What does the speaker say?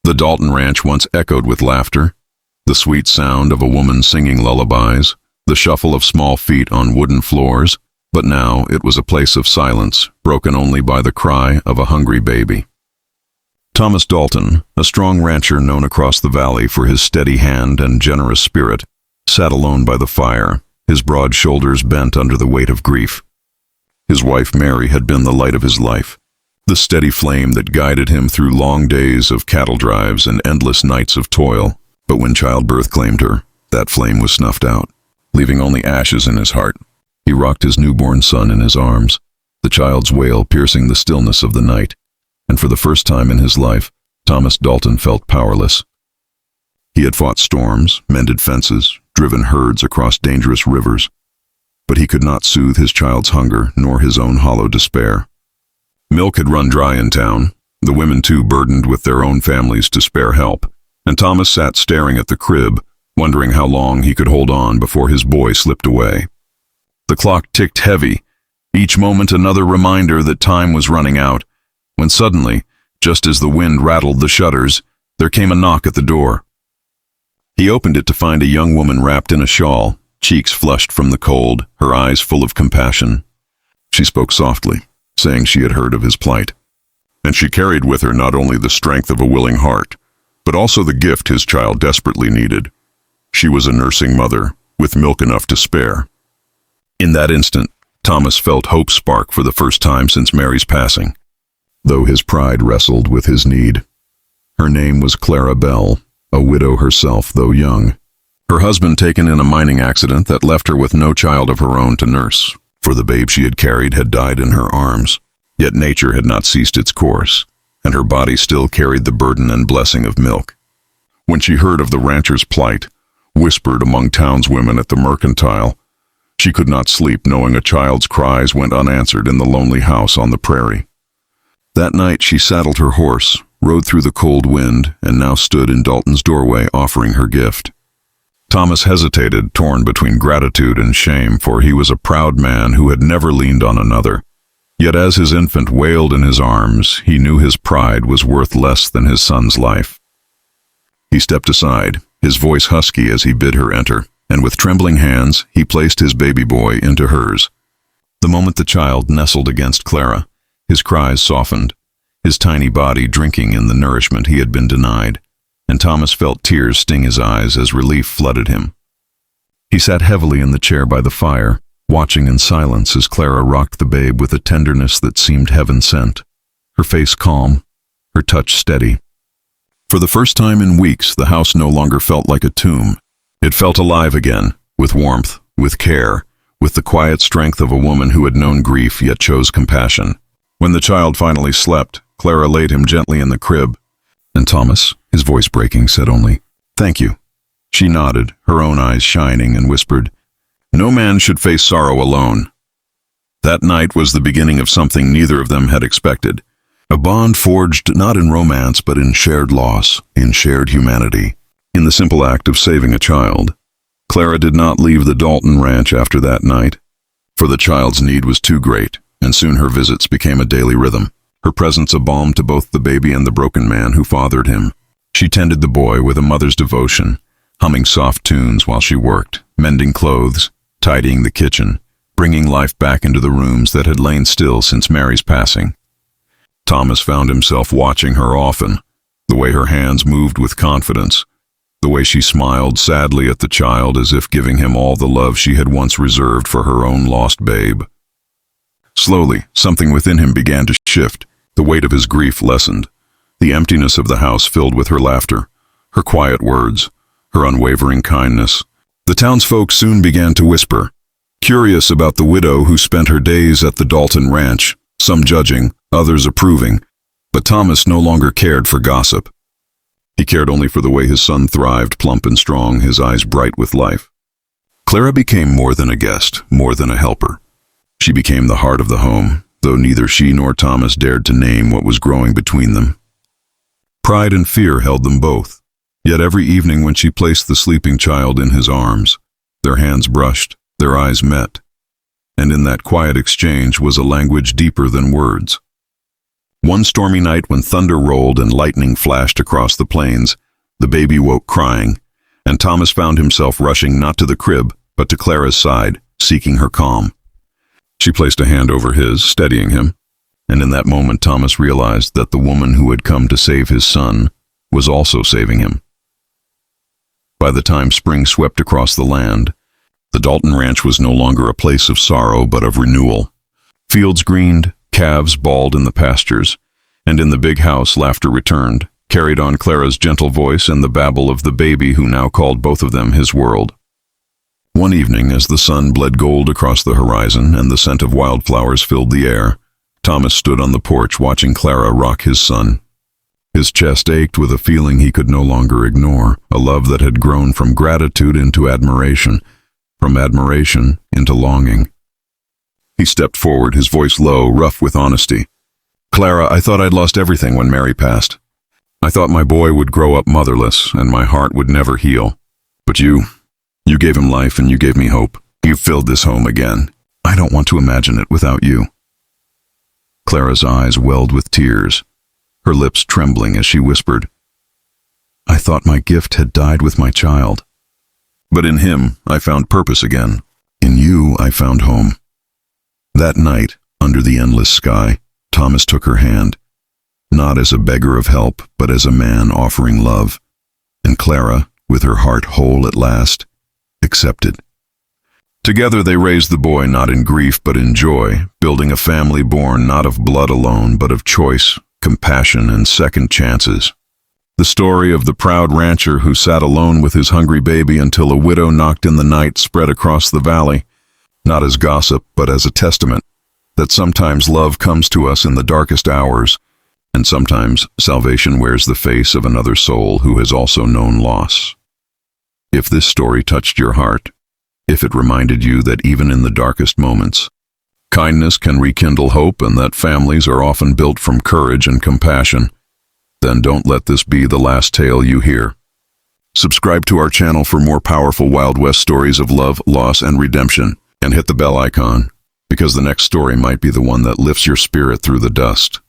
The Dalton ranch once echoed with laughter, the sweet sound of a woman singing lullabies, the shuffle of small feet on wooden floors, but now it was a place of silence, broken only by the cry of a hungry baby. Thomas Dalton, a strong rancher known across the valley for his steady hand and generous spirit, sat alone by the fire, his broad shoulders bent under the weight of grief. His wife Mary had been the light of his life, the steady flame that guided him through long days of cattle drives and endless nights of toil. But when childbirth claimed her, that flame was snuffed out, leaving only ashes in his heart. He rocked his newborn son in his arms, the child's wail piercing the stillness of the night, and for the first time in his life, Thomas Dalton felt powerless. He had fought storms, mended fences, driven herds across dangerous rivers, but he could not soothe his child's hunger nor his own hollow despair. Milk had run dry in town, the women too burdened with their own families to spare help, and Thomas sat staring at the crib, wondering how long he could hold on before his boy slipped away. The clock ticked heavy, each moment another reminder that time was running out, when suddenly, just as the wind rattled the shutters, there came a knock at the door. He opened it to find a young woman wrapped in a shawl, cheeks flushed from the cold, her eyes full of compassion. She spoke softly, saying she had heard of his plight, and she carried with her not only the strength of a willing heart, but also the gift his child desperately needed. She was a nursing mother, with milk enough to spare. In that instant, Thomas felt hope spark for the first time since Mary's passing, though his pride wrestled with his need. Her name was Clara Bell, a widow herself, though young. Her husband taken in a mining accident that left her with no child of her own to nurse, for the babe she had carried had died in her arms. Yet nature had not ceased its course, and her body still carried the burden and blessing of milk. When she heard of the rancher's plight, whispered among townswomen at the mercantile, she could not sleep knowing a child's cries went unanswered in the lonely house on the prairie. That night she saddled her horse, rode through the cold wind, and now stood in Dalton's doorway offering her gift. Thomas hesitated, torn between gratitude and shame, for he was a proud man who had never leaned on another. Yet as his infant wailed in his arms, he knew his pride was worth less than his son's life. He stepped aside, his voice husky as he bid her enter, and with trembling hands he placed his baby boy into hers. The moment the child nestled against Clara, his cries softened, his tiny body drinking in the nourishment he had been denied, and Thomas felt tears sting his eyes as relief flooded him. He sat heavily in the chair by the fire, watching in silence as Clara rocked the babe with a tenderness that seemed heaven-sent, her face calm, her touch steady. For the first time in weeks, the house no longer felt like a tomb. It felt alive again, with warmth, with care, with the quiet strength of a woman who had known grief yet chose compassion. When the child finally slept, Clara laid him gently in the crib, and Thomas, his voice breaking, said only, "Thank you." She nodded, her own eyes shining, and whispered, "No man should face sorrow alone." That night was the beginning of something neither of them had expected, a bond forged not in romance but in shared loss, in shared humanity, in the simple act of saving a child. Clara did not leave the Dalton ranch after that night, for the child's need was too great, and soon her visits became a daily rhythm, her presence a balm to both the baby and the broken man who fathered him. She tended the boy with a mother's devotion, humming soft tunes while she worked, mending clothes, tidying the kitchen, bringing life back into the rooms that had lain still since Mary's passing. Thomas found himself watching her often, the way her hands moved with confidence, the way she smiled sadly at the child as if giving him all the love she had once reserved for her own lost babe. Slowly, something within him began to shift. The weight of his grief lessened. The emptiness of the house filled with her laughter, her quiet words, her unwavering kindness. The townsfolk soon began to whisper, curious about the widow who spent her days at the Dalton ranch, some judging, others approving, but Thomas no longer cared for gossip. He cared only for the way his son thrived, plump and strong, his eyes bright with life. Clara became more than a guest, more than a helper. She became the heart of the home, though neither she nor Thomas dared to name what was growing between them. Pride and fear held them both, yet every evening when she placed the sleeping child in his arms, their hands brushed, their eyes met, and in that quiet exchange was a language deeper than words. One stormy night when thunder rolled and lightning flashed across the plains, the baby woke crying, and Thomas found himself rushing not to the crib, but to Clara's side, seeking her calm. She placed a hand over his, steadying him, and in that moment Thomas realized that the woman who had come to save his son was also saving him. By the time spring swept across the land, the Dalton Ranch was no longer a place of sorrow but of renewal. Fields greened, calves bawled in the pastures, and in the big house laughter returned, carried on Clara's gentle voice and the babble of the baby who now called both of them his world. One evening, as the sun bled gold across the horizon and the scent of wildflowers filled the air, Thomas stood on the porch watching Clara rock his son. His chest ached with a feeling he could no longer ignore, a love that had grown from gratitude into admiration, from admiration into longing. He stepped forward, his voice low, rough with honesty. "Clara, I thought I'd lost everything when Mary passed. I thought my boy would grow up motherless and my heart would never heal. But you gave him life and you gave me hope. You filled this home again. I don't want to imagine it without you." Clara's eyes welled with tears, her lips trembling as she whispered, "I thought my gift had died with my child. But in him I found purpose again. In you I found home." That night, under the endless sky, Thomas took her hand, not as a beggar of help, but as a man offering love. And Clara, with her heart whole at last, accepted. Together they raised the boy not in grief but in joy, building a family born not of blood alone but of choice, compassion, and second chances. The story of the proud rancher who sat alone with his hungry baby until a widow knocked in the night spread across the valley, not as gossip but as a testament that sometimes love comes to us in the darkest hours, and sometimes salvation wears the face of another soul who has also known loss. If this story touched your heart, if it reminded you that even in the darkest moments, kindness can rekindle hope and that families are often built from courage and compassion, then don't let this be the last tale you hear. Subscribe to our channel for more powerful Wild West stories of love, loss, and redemption, and hit the bell icon, because the next story might be the one that lifts your spirit through the dust.